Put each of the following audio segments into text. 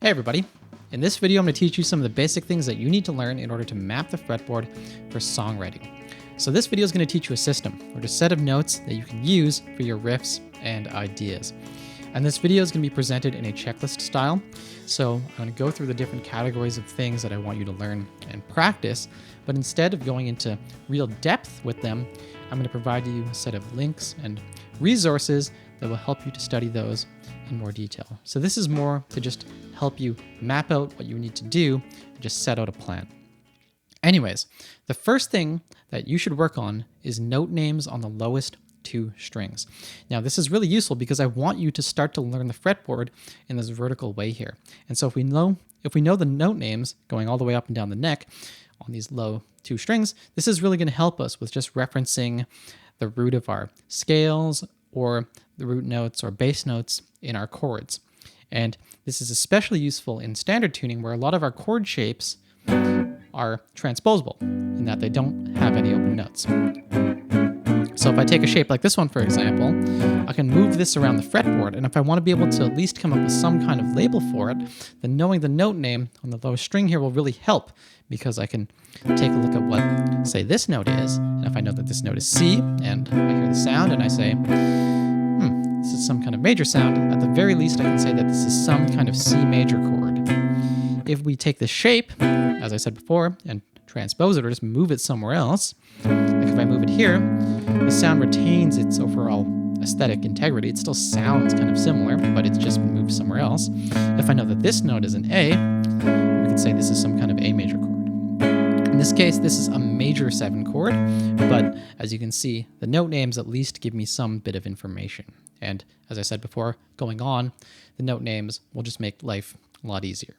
Hey everybody! In this video I'm going to teach you some of the basic things that you need to learn in order to map the fretboard for songwriting. So this video is going to teach you a system, or a set of notes that you can use for your riffs and ideas. And this video is going to be presented in a checklist style, so I'm going to go through the different categories of things that I want you to learn and practice, but instead of going into real depth with them, I'm going to provide you a set of links and resources that will help you to study those in more detail. So this is more to just help you map out what you need to do and just set out a plan. Anyways, the first thing that you should work on is note names on the lowest two strings. Now this is really useful because I want you to start to learn the fretboard in this vertical way here. And so if we know the note names going all the way up and down the neck on these low two strings, this is really going to help us with just referencing the root of our scales or the root notes or bass notes in our chords. And this is especially useful in standard tuning where a lot of our chord shapes are transposable in that they don't have any open notes. So if I take a shape like this one, for example, I can move this around the fretboard, and if I want to be able to at least come up with some kind of label for it, then knowing the note name on the lowest string here will really help, because I can take a look at what, say, this note is, and if I know that this note is C, and I hear the sound, and I say, this is some kind of major sound, at the very least I can say that this is some kind of C major chord. If we take the shape, as I said before, and transpose it or just move it somewhere else, like if I move it here, the sound retains its overall aesthetic integrity. It still sounds kind of similar, but it's just moved somewhere else. If I know that this note is an A, we could say this is some kind of A major chord. In this case, this is a major 7 chord, but as you can see, the note names at least give me some bit of information. And as I said before, going on, the note names will just make life a lot easier.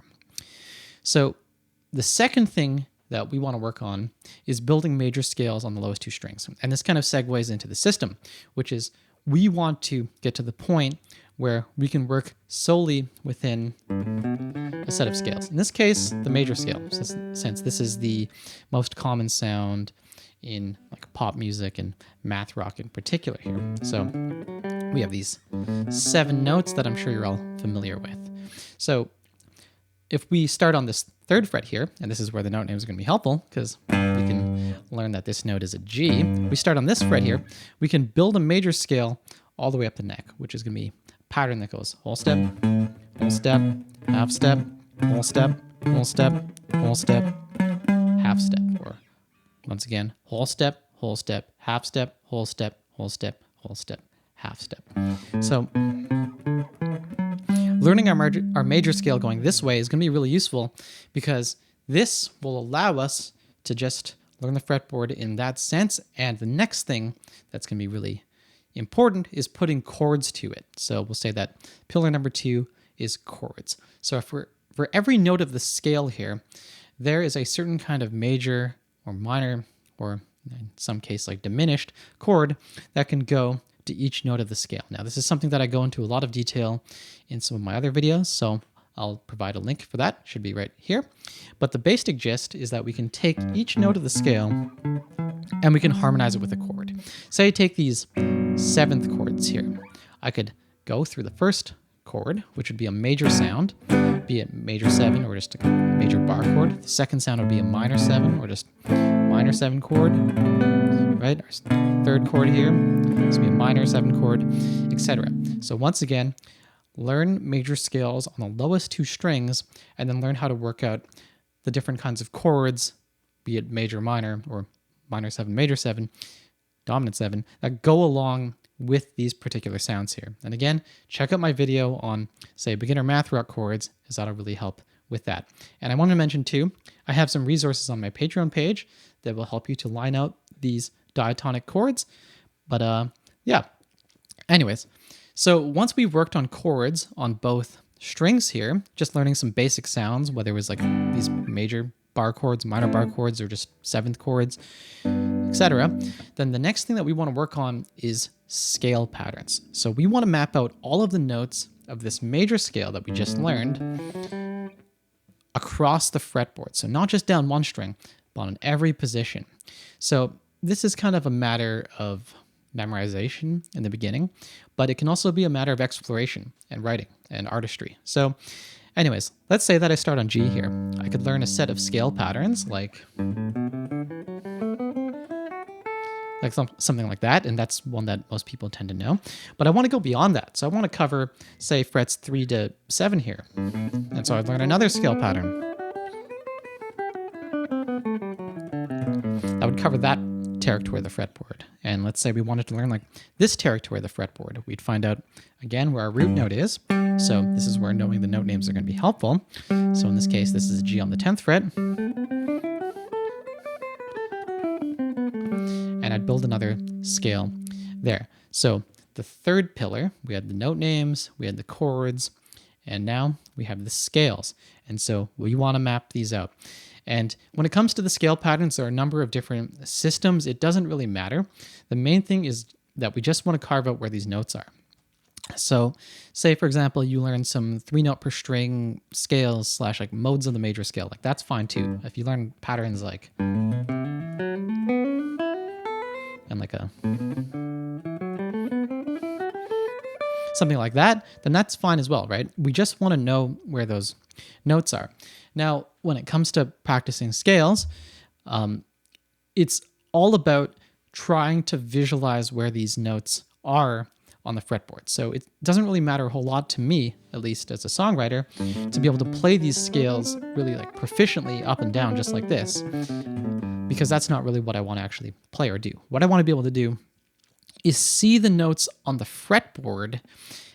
So the second thing that we want to work on is building major scales on the lowest two strings. And this kind of segues into the system, which is we want to get to the point where we can work solely within a set of scales. In this case, the major scale, since this is the most common sound in like pop music and math rock in particular here. So we have these 7 notes that I'm sure you're all familiar with. So if we start on this 3rd fret here, and this is where the note names are going to be helpful because we can learn that this note is a G. We start on this fret here, we can build a major scale all the way up the neck, which is going to be a pattern that goes whole step, half step, whole step, whole step, whole step, half step, or once again, whole step, half step, whole step, whole step, whole step, half step. So learning our major scale going this way is going to be really useful because this will allow us to just learn the fretboard in that sense. And the next thing that's going to be really important is putting chords to it. So we'll say that pillar number 2 is chords. So for every note of the scale here, there is a certain kind of major or minor, or in some case like diminished chord that can go to each note of the scale. Now, this is something that I go into a lot of detail in some of my other videos, so I'll provide a link for that. Should be right here. But the basic gist is that we can take each note of the scale and we can harmonize it with a chord. Say I take these 7th chords here. I could go through the first chord, which would be a major sound, be it major 7 or just a major bar chord. The second sound would be a minor 7 or just minor 7 chord, right? Our 3rd chord here, this would be a minor 7 chord, etc. So once again, learn major scales on the lowest 2 strings and then learn how to work out the different kinds of chords, be it major minor or minor 7, major 7, dominant 7, that go along with these particular sounds here. And again, check out my video on, say, beginner math rock chords, as that'll really help with that. And I want to mention too, I have some resources on my Patreon page that will help you to line out these diatonic chords. But yeah, anyways, so once we've worked on chords on both strings here, just learning some basic sounds, whether it was like these major bar chords, minor bar chords, or just 7th chords, etc., then the next thing that we want to work on is scale patterns. So we want to map out all of the notes of this major scale that we just learned across the fretboard. So not just down one string, but on every position. So this is kind of a matter of memorization in the beginning, but it can also be a matter of exploration and writing and artistry. So Anyways, let's say that I start on G here. I could learn a set of scale patterns something like that, and that's one that most people tend to know. But I want to go beyond that. So I want to cover, say, frets 3 to 7 here. And so I'd learn another scale pattern. That would cover that territory of the fretboard. And let's say we wanted to learn like this territory of the fretboard. We'd find out, again, where our root note is. So this is where knowing the note names are going to be helpful. So in this case, this is a G on the 10th fret. And I'd build another scale there. So the third pillar, we had the note names, we had the chords, and now we have the scales. And so we want to map these out. And when it comes to the scale patterns, there are a number of different systems. It doesn't really matter. The main thing is that we just want to carve out where these notes are. So say, for example, you learn some 3-note per string scales / like modes of the major scale. Like that's fine too. If you learn patterns like and like a something like that, then that's fine as well, right? We just want to know where those notes are. Now, when it comes to practicing scales, it's all about trying to visualize where these notes are on the fretboard. So it doesn't really matter a whole lot to me, at least as a songwriter, to be able to play these scales really like proficiently up and down just like this, because that's not really what I want to actually play or do. What I want to be able to do is see the notes on the fretboard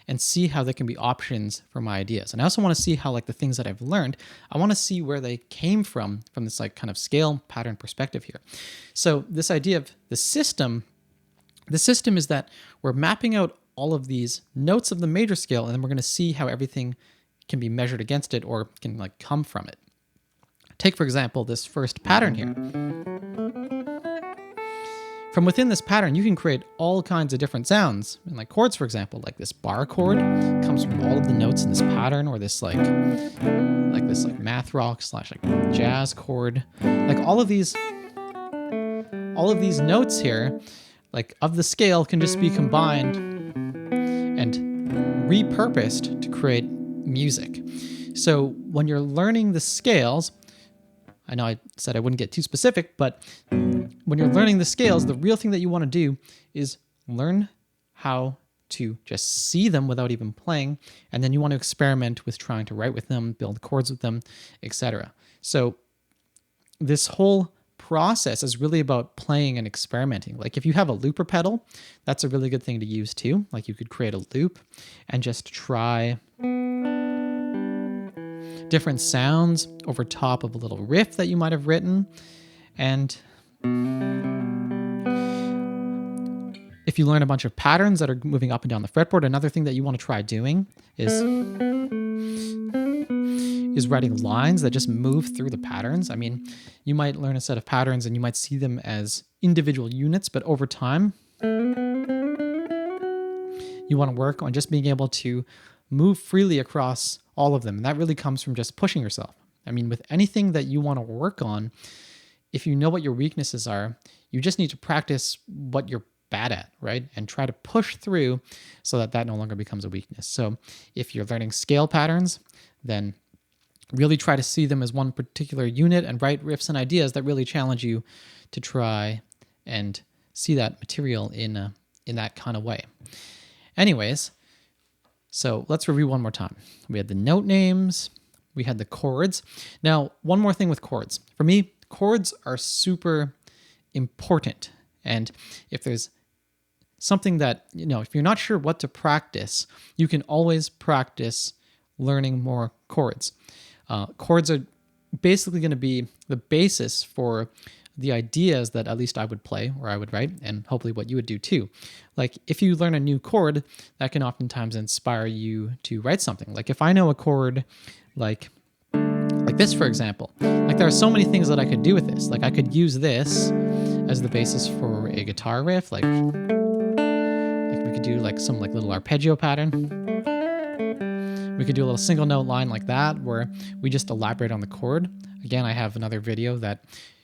and see how there can be options for my ideas. And I also want to see how like the things that I've learned, I want to see where they came from this like kind of scale pattern perspective here. So this idea of the system is that we're mapping out all of these notes of the major scale, and then we're going to see how everything can be measured against it or can like come from it. Take, for example, this first pattern here. From within this pattern, you can create all kinds of different sounds. And like chords, for example, like this bar chord comes from all of the notes in this pattern, or this like math rock / like jazz chord. Like all of these notes here, like of the scale, can just be combined and repurposed to create music. So when you're learning the scales, I know I said I wouldn't get too specific, but when you're learning the scales, the real thing that you want to do is learn how to just see them without even playing, and then you want to experiment with trying to write with them, build chords with them, etc. So this whole process is really about playing and experimenting. Like if you have a looper pedal, that's a really good thing to use too. Like you could create a loop and just try different sounds over top of a little riff that you might have written. And if you learn a bunch of patterns that are moving up and down the fretboard, another thing that you want to try doing is writing lines that just move through the patterns. I mean, you might learn a set of patterns and you might see them as individual units, but over time, you want to work on just being able to move freely across all of them. And that really comes from just pushing yourself. I mean, with anything that you want to work on, if you know what your weaknesses are, you just need to practice what you're bad at, right? And try to push through so that that no longer becomes a weakness. So if you're learning scale patterns, then really try to see them as one particular unit and write riffs and ideas that really challenge you to try and see that material in that kind of way. Anyways, so let's review one more time. We had the note names, we had the chords. Now, one more thing with chords. For me, chords are super important. And if there's something that, if you're not sure what to practice, you can always practice learning more chords. Chords are basically going to be the basis for the ideas that at least I would play or I would write, and hopefully what you would do too. Like if you learn a new chord, that can oftentimes inspire you to write something. Like if I know a chord like this, for example, like there are so many things that I could do with this. Like I could use this as the basis for a guitar riff. Like we could do like some like little arpeggio pattern. We could do a little single note line like that where we just elaborate on the chord. Again, I have another video that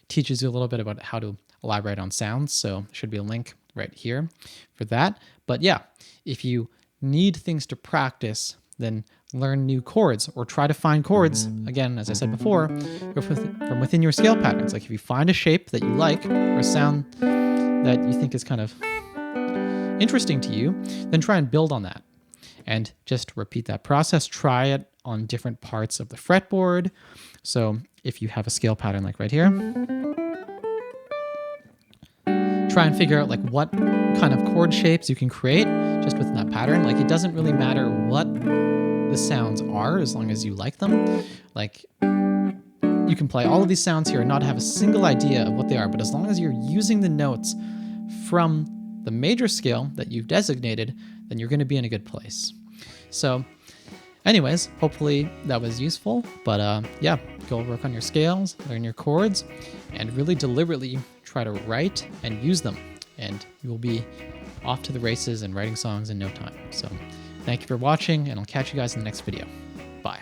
teaches you a little bit about how to elaborate on sounds, so there should be a link right here for that. But yeah, if you need things to practice, then learn new chords or try to find chords, again, as I said before, from within your scale patterns. Like if you find a shape that you like or a sound that you think is kind of interesting to you, then try and build on that. And just repeat that process. Try it on different parts of the fretboard. So if you have a scale pattern like right here, try and figure out like what kind of chord shapes you can create just within that pattern. Like it doesn't really matter what the sounds are as long as you like them. Like you can play all of these sounds here and not have a single idea of what they are, but as long as you're using the notes from the major scale that you've designated, then you're going to be in a good place. So anyways, hopefully that was useful, but yeah, go work on your scales, learn your chords, and really deliberately try to write and use them, and you will be off to the races and writing songs in no time. So thank you for watching, and I'll catch you guys in the next video. Bye.